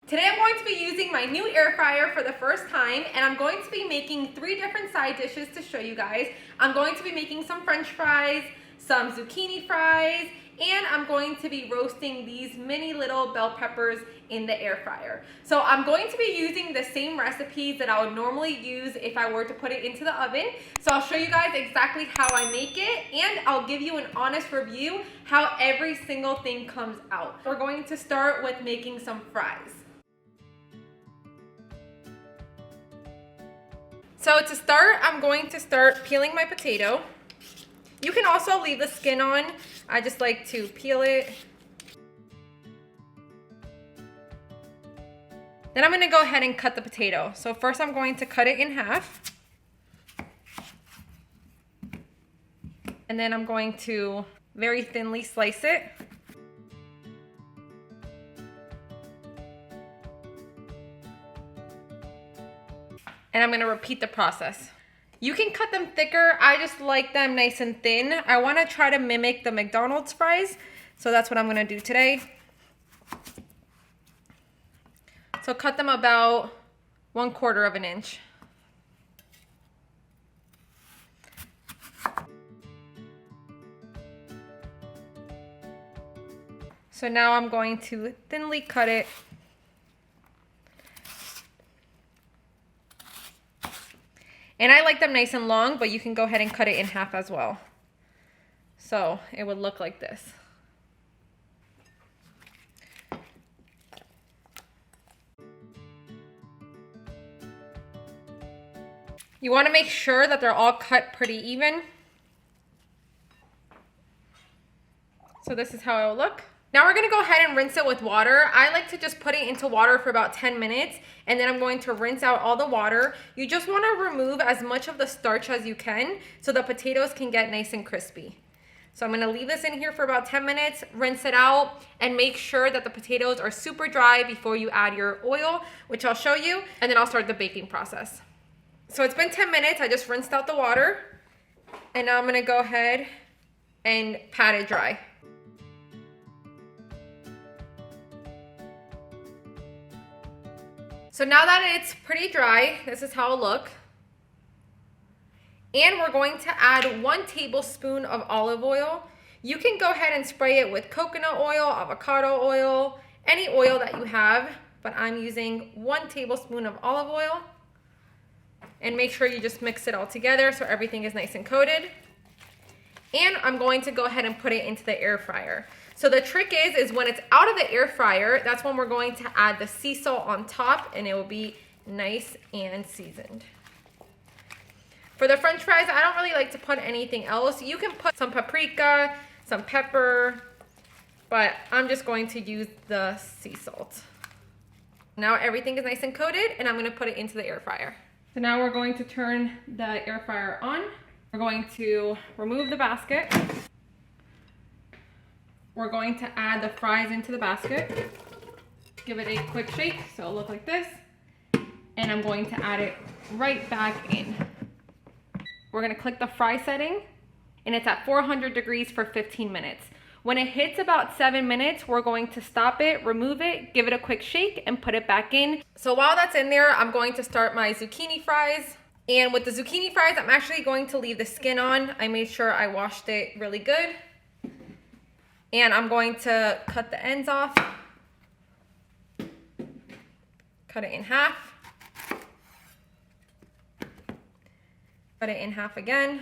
Today I'm going to be using my new air fryer for the first time, and I'm going to be making 3 different side dishes to show you guys. I'm going to be making some french fries, some zucchini fries, and I'm going to be roasting these mini little bell peppers in the air fryer. So I'm going to be using the same recipes that I would normally use if I were to put it into the oven. So I'll show you guys exactly how I make it, and I'll give you an honest review how every single thing comes out. We're going to start with making some fries. So to start, I'm going to start peeling my potato. You can also leave the skin on. I just like to peel it. Then I'm going to go ahead and cut the potato. So first I'm going to cut it in half. And then I'm going to very thinly slice it. And I'm going to repeat the process. You can cut them thicker. I just like them nice and thin. I want to try to mimic the McDonald's fries, so that's what I'm going to do today. So cut them about 1/4 of an inch. So now I'm going to thinly cut it. And I like them nice and long, but you can go ahead and cut it in half as well. So it would look like this. You want to make sure that they're all cut pretty even. So this is how it will look. Now we're going to go ahead and rinse it with water. I like to just put it into water for about 10 minutes, and then I'm going to rinse out all the water. You just want to remove as much of the starch as you can so the potatoes can get nice and crispy. So I'm going to leave this in here for about 10 minutes, rinse it out, and make sure that the potatoes are super dry before you add your oil, which I'll show you, and then I'll start the baking process. So it's been 10 minutes. I just rinsed out the water, and now I'm going to go ahead and pat it dry. So now that it's pretty dry, this is how it'll look. And we're going to add 1 tablespoon of olive oil. You can go ahead and spray it with coconut oil, avocado oil, any oil that you have, but I'm using 1 tablespoon of olive oil. And make sure you just mix it all together so everything is nice and coated. And I'm going to go ahead and put it into the air fryer. So the trick is when it's out of the air fryer, that's when we're going to add the sea salt on top, and it will be nice and seasoned. For the french fries, I don't really like to put anything else. You can put some paprika, some pepper, but I'm just going to use the sea salt. Now everything is nice and coated, and I'm going to put it into the air fryer. So now we're going to turn the air fryer on. We're going to remove the basket. We're going to add the fries into the basket. Give it a quick shake so it'll look like this. And I'm going to add it right back in. We're going to click the fry setting, and it's at 400 degrees for 15 minutes. When it hits about 7 minutes, we're going to stop it, remove it, give it a quick shake, and put it back in. So while that's in there, I'm going to start my zucchini fries. And with the zucchini fries, I'm actually going to leave the skin on. I made sure I washed it really good. And I'm going to cut the ends off. Cut it in half. Cut it in half again.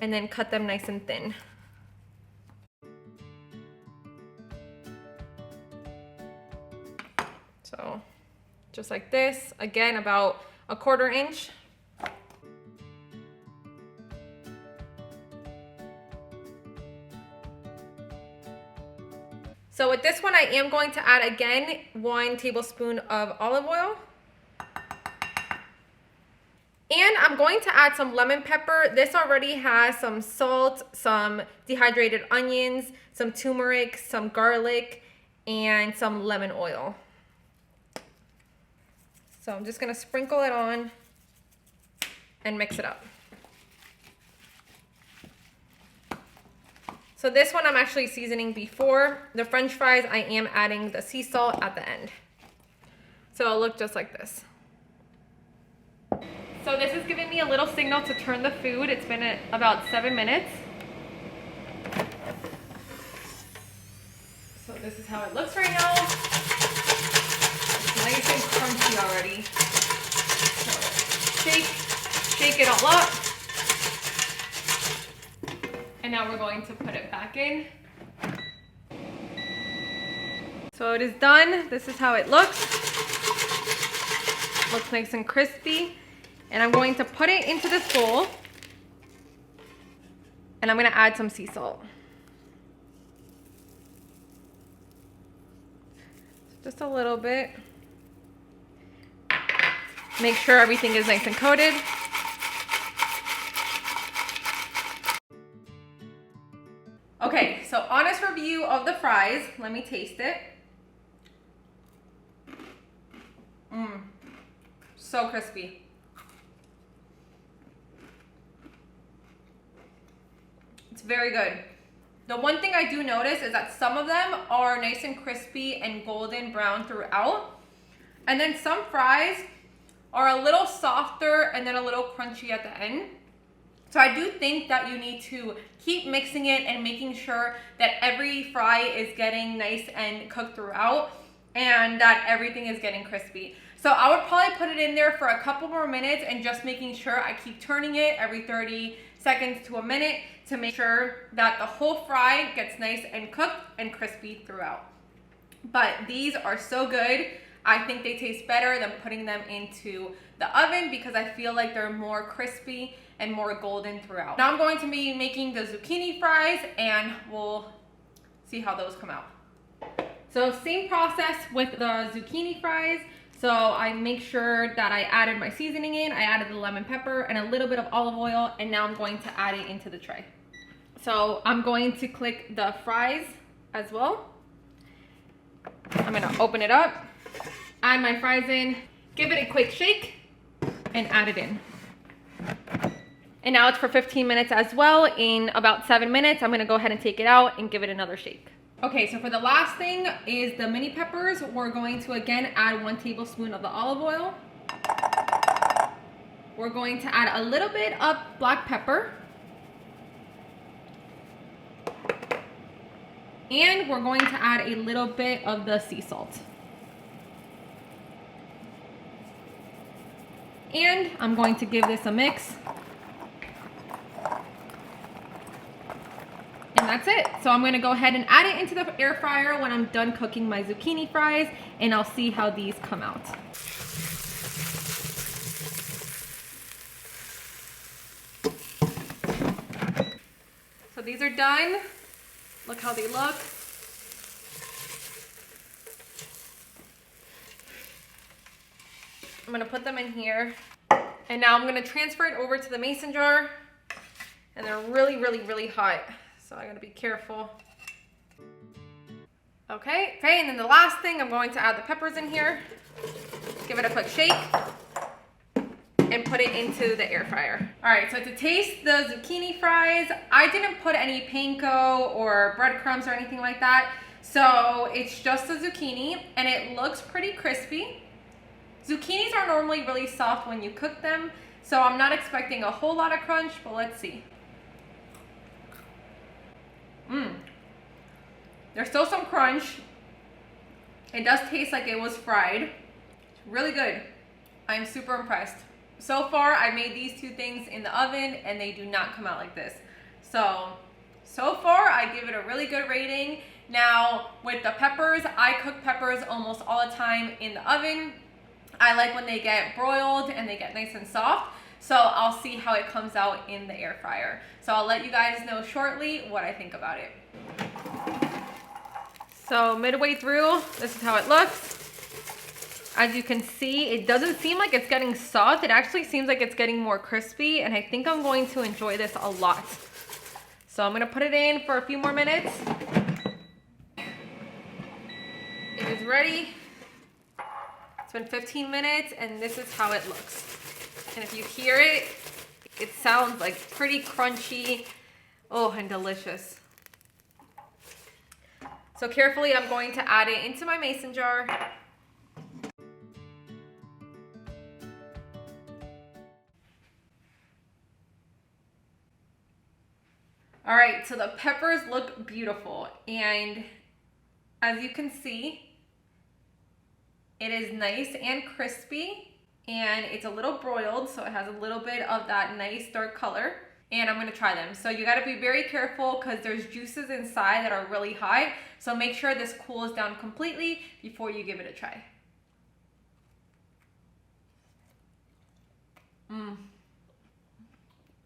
And then cut them nice and thin. So just like this, again about 1/4 inch. So with this one, I am going to add again 1 tablespoon of olive oil. And I'm going to add some lemon pepper. This already has some salt, some dehydrated onions, some turmeric, some garlic, and some lemon oil. So I'm just going to sprinkle it on and mix it up. So this one I'm actually seasoning before the French fries. I am adding the sea salt at the end. So it'll look just like this. So this is giving me a little signal to turn the food. It's been about 7 minutes. So this is how it looks right now. It's nice and crunchy already. So shake it all up. And now we're going to put it back in. So it is done. This is how it looks. Looks nice and crispy. And I'm going to put it into this bowl. And I'm going to add some sea salt. Just a little bit. Make sure everything is nice and coated. Okay, so honest review of the fries. Let me taste it. So crispy. It's very good. The one thing I do notice is that some of them are nice and crispy and golden brown throughout. And then some fries are a little softer and then a little crunchy at the end. So I do think that you need to keep mixing it and making sure that every fry is getting nice and cooked throughout and that everything is getting crispy. So I would probably put it in there for a couple more minutes and just making sure I keep turning it every 30 seconds to a minute to make sure that the whole fry gets nice and cooked and crispy throughout. But these are so good. I think they taste better than putting them into the oven because I feel like they're more crispy and more golden throughout. Now I'm going to be making the zucchini fries and we'll see how those come out. So same process with the zucchini fries. So I make sure that I added my seasoning in. I added the lemon pepper and a little bit of olive oil, and now I'm going to add it into the tray. So I'm going to click the fries as well. I'm gonna open it up, add my fries in, give it a quick shake, and add it in. And now it's for 15 minutes as well. In about 7 minutes, I'm gonna go ahead and take it out and give it another shake. Okay, so for the last thing is the mini peppers. We're going to again add 1 tablespoon of the olive oil. We're going to add a little bit of black pepper. And we're going to add a little bit of the sea salt. And I'm going to give this a mix. And that's it. So I'm gonna go ahead and add it into the air fryer when I'm done cooking my zucchini fries, and I'll see how these come out. So these are done. Look how they look. I'm gonna put them in here. And now I'm gonna transfer it over to the mason jar. And they're really, really, really hot. So I gotta be careful. Okay, and then the last thing, I'm going to add the peppers in here. Give it a quick shake. And put it into the air fryer. All right, so to taste the zucchini fries, I didn't put any panko or breadcrumbs or anything like that. So it's just the zucchini and it looks pretty crispy. Zucchinis are normally really soft when you cook them, so I'm not expecting a whole lot of crunch, but let's see. There's still some crunch. It does taste like it was fried. It's really good. I'm super impressed. So far, I made these 2 things in the oven and they do not come out like this. So far, I give it a really good rating. Now, with the peppers, I cook peppers almost all the time in the oven. I like when they get broiled and they get nice and soft. So I'll see how it comes out in the air fryer. So I'll let you guys know shortly what I think about it. So midway through, this is how it looks. As you can see, it doesn't seem like it's getting soft. It actually seems like it's getting more crispy, and I think I'm going to enjoy this a lot. So I'm gonna put it in for a few more minutes. It is ready. It's been 15 minutes, and this is how it looks. And if you hear it, it sounds like pretty crunchy. Oh, and delicious. So carefully, I'm going to add it into my mason jar. All right, so the peppers look beautiful, and as you can see, it is nice and crispy, and it's a little broiled, so it has a little bit of that nice dark color. And I'm gonna try them. So you gotta be very careful because there's juices inside that are really high. So make sure this cools down completely before you give it a try.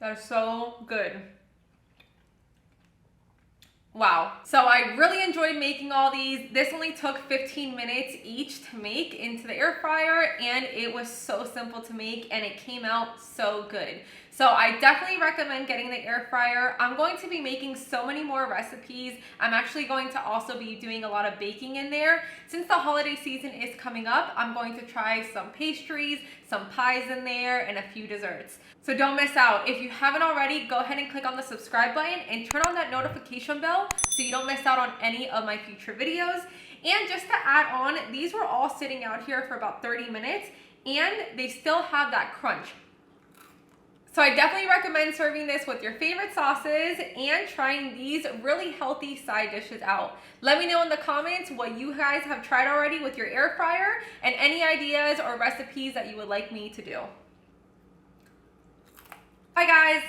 That is so good. Wow. So I really enjoyed making all these. This only took 15 minutes each to make into the air fryer, and it was so simple to make, and it came out so good. So I definitely recommend getting the air fryer. I'm going to be making so many more recipes. I'm actually going to also be doing a lot of baking in there. Since the holiday season is coming up, I'm going to try some pastries, some pies in there, and a few desserts. So don't miss out. If you haven't already, go ahead and click on the subscribe button and turn on that notification bell so you don't miss out on any of my future videos. And just to add on, these were all sitting out here for about 30 minutes and they still have that crunch. So I definitely recommend serving this with your favorite sauces and trying these really healthy side dishes out. Let me know in the comments what you guys have tried already with your air fryer and any ideas or recipes that you would like me to do. Bye guys!